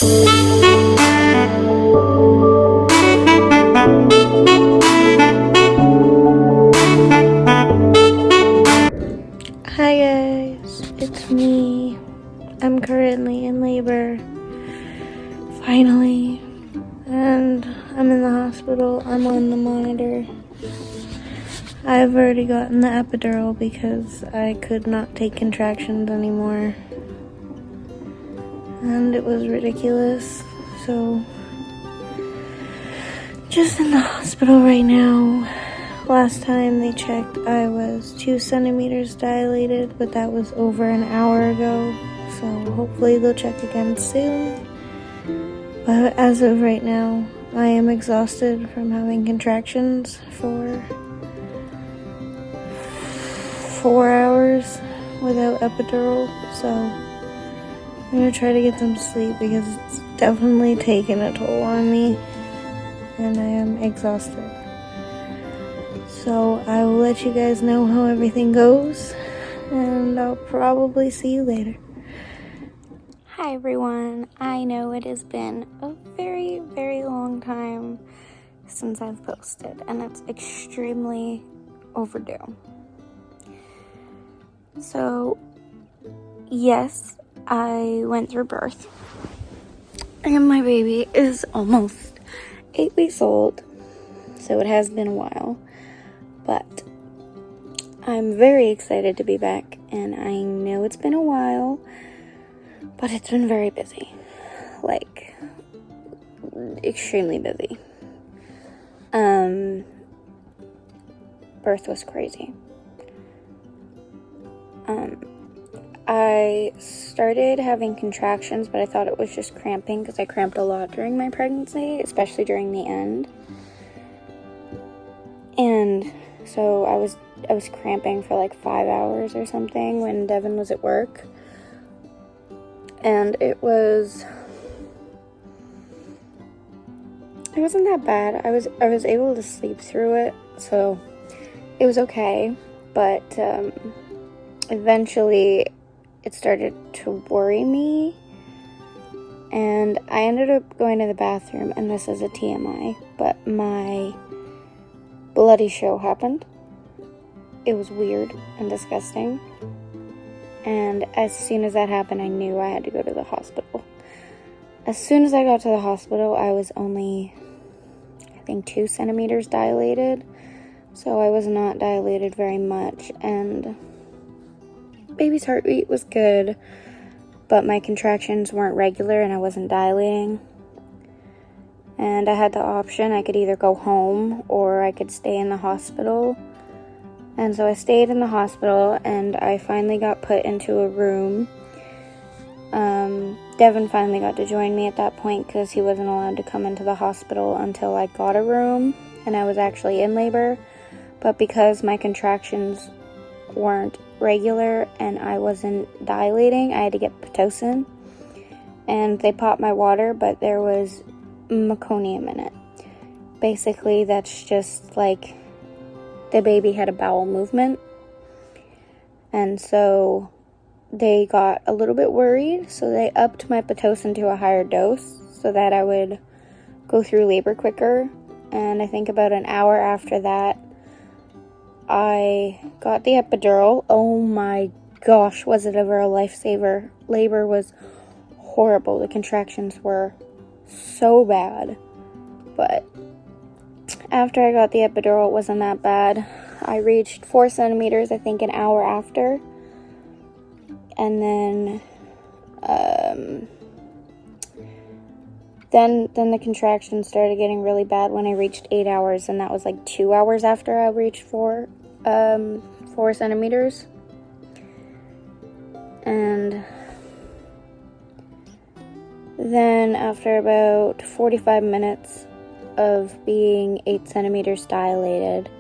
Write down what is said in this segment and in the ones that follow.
Hi guys, it's me. I'm currently in labor, finally, and I'm in the hospital. I'm on the monitor. I've already gotten the epidural because I could not take contractions anymore, and it was ridiculous. So, just in the hospital right now. Last time they checked, I was 2 centimeters dilated, but that was over an hour ago, so hopefully they'll check again soon. But as of right now, I am exhausted from having contractions for 4 hours without epidural, so I'm gonna try to get some sleep because it's definitely taken a toll on me, and I am exhausted. So I will let you guys know how everything goes, and I'll probably see you later. Hi everyone. I know it has been a very, very long time since I've posted, and it's extremely overdue. So, yes, I went through birth, and my baby is almost 8 weeks old, so it has been a while. But I'm very excited to be back, and I know it's been a while, but it's been very busy, like extremely busy. Birth was crazy. I started having contractions, but I thought it was just cramping because I cramped a lot during my pregnancy, especially during the end. And so I was cramping for like 5 hours or something when Devin was at work. And it wasn't that bad. I was able to sleep through it, so it was okay. But eventually it started to worry me, and I ended up going to the bathroom, and this is a TMI, but my bloody show happened. It was weird and disgusting, and as soon as that happened, I knew I had to go to the hospital. As soon as I got to the hospital, I was only, I think, 2 centimeters dilated, so I was not dilated very much, and baby's heartbeat was good, but my contractions weren't regular and I wasn't dilating. And I had the option, I could either go home or I could stay in the hospital. And so I stayed in the hospital, and I finally got put into a room. Devin finally got to join me at that point because he wasn't allowed to come into the hospital until I got a room and I was actually in labor. But because my contractions weren't regular and I wasn't dilating, I had to get Pitocin. And they popped my water, but there was meconium in it. Basically, that's just like the baby had a bowel movement. And so they got a little bit worried, so they upped my Pitocin to a higher dose so that I would go through labor quicker. And I think about an hour after that, I got the epidural. Oh my gosh, was it ever a lifesaver. Labor was horrible. The contractions were so bad. But after I got the epidural, it wasn't that bad. I reached 4 centimeters, I think, an hour after. And then the contractions started getting really bad when I reached 8 hours, and that was like 2 hours after I reached 4 centimeters. And then after about 45 minutes of being 8 centimeters dilated,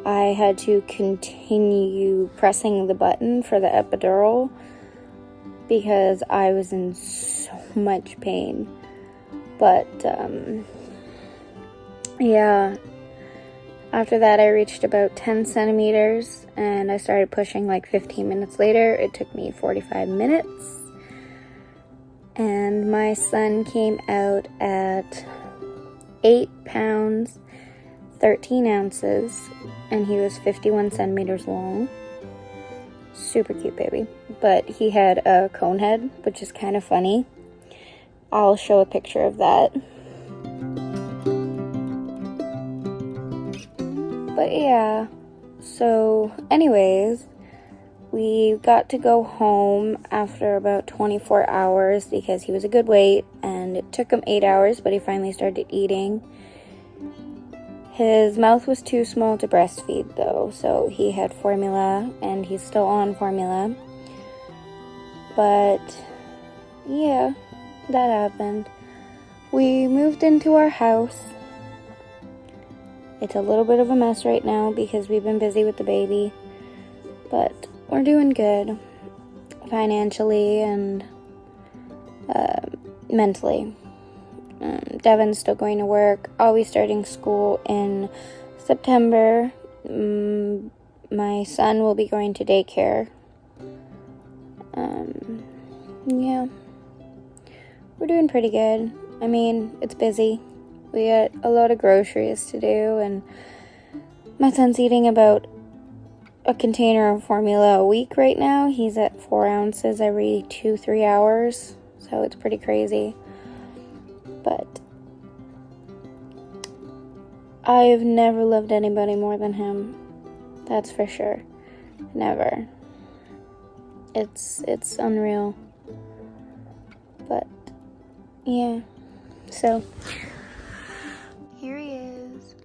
I had to continue pressing the button for the epidural because I was in so much pain. But, yeah, after that I reached about 10 centimeters and I started pushing like 15 minutes later. It took me 45 minutes. and my son came out at 8 pounds, 13 ounces, and he was 51 centimeters long. Super cute baby. But he had a cone head, which is kind of funny. I'll show a picture of that. But yeah, so anyways, we got to go home after about 24 hours because he was a good weight, and it took him 8 hours, but he finally started eating. His mouth was too small to breastfeed though, so he had formula, and he's still on formula. But yeah, that happened. We moved into our house. It's a little bit of a mess right now because we've been busy with the baby, but we're doing good financially and mentally. Devin's still going to work. I'll be starting school in September. My son will be going to daycare. Yeah, we're doing pretty good. I mean, it's busy. We got a lot of groceries to do, and my son's eating about a container of formula a week right now. He's at 4 ounces every 2-3 hours, so it's pretty crazy. But I've never loved anybody more than him. That's for sure. Never. It's unreal. But yeah. So here he is.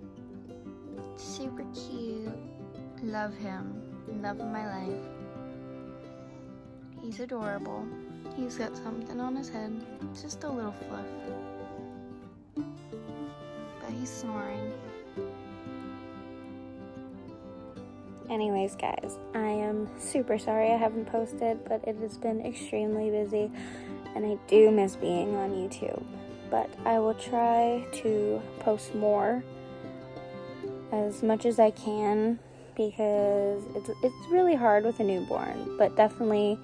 Super cute. Love him. Love of my life. He's adorable. He's got something on his head. Just a little fluff. But he's snoring. Anyways, guys, I am super sorry I haven't posted, but it has been extremely busy, and I do miss being on YouTube. But I will try to post more as much as I can, because it's really hard with a newborn. But definitely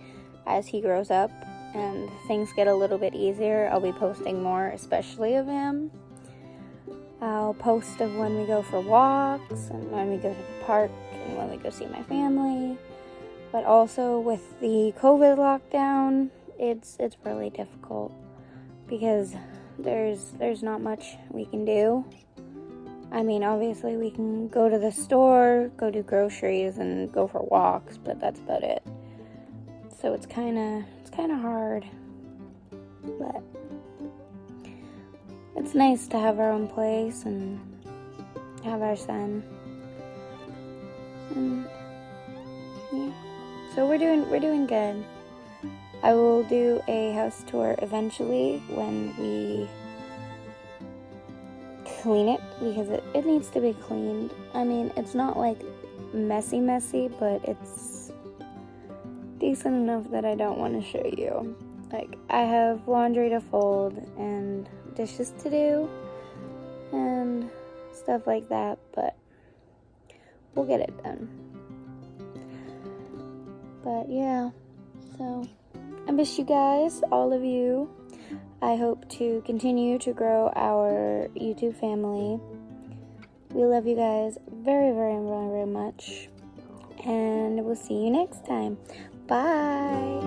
as he grows up and things get a little bit easier, I'll be posting more, especially of him. I'll post of when we go for walks and when we go to the park and when we go see my family. But also with the COVID lockdown, it's really difficult because there's not much we can do. I mean, obviously we can go to the store, go do groceries, and go for walks, but that's about it. So it's kind of hard. But it's nice to have our own place and have our son. And yeah. So we're doing good. I will do a house tour eventually when we clean it, because it needs to be cleaned. I mean, it's not like messy, but it's decent enough that I don't want to show you. Like, I have laundry to fold and dishes to do and stuff like that, but we'll get it done. But yeah, so I miss you guys, all of you. I hope to continue to grow our YouTube family. We love you guys very, very, very, very much. And we'll see you next time. Bye.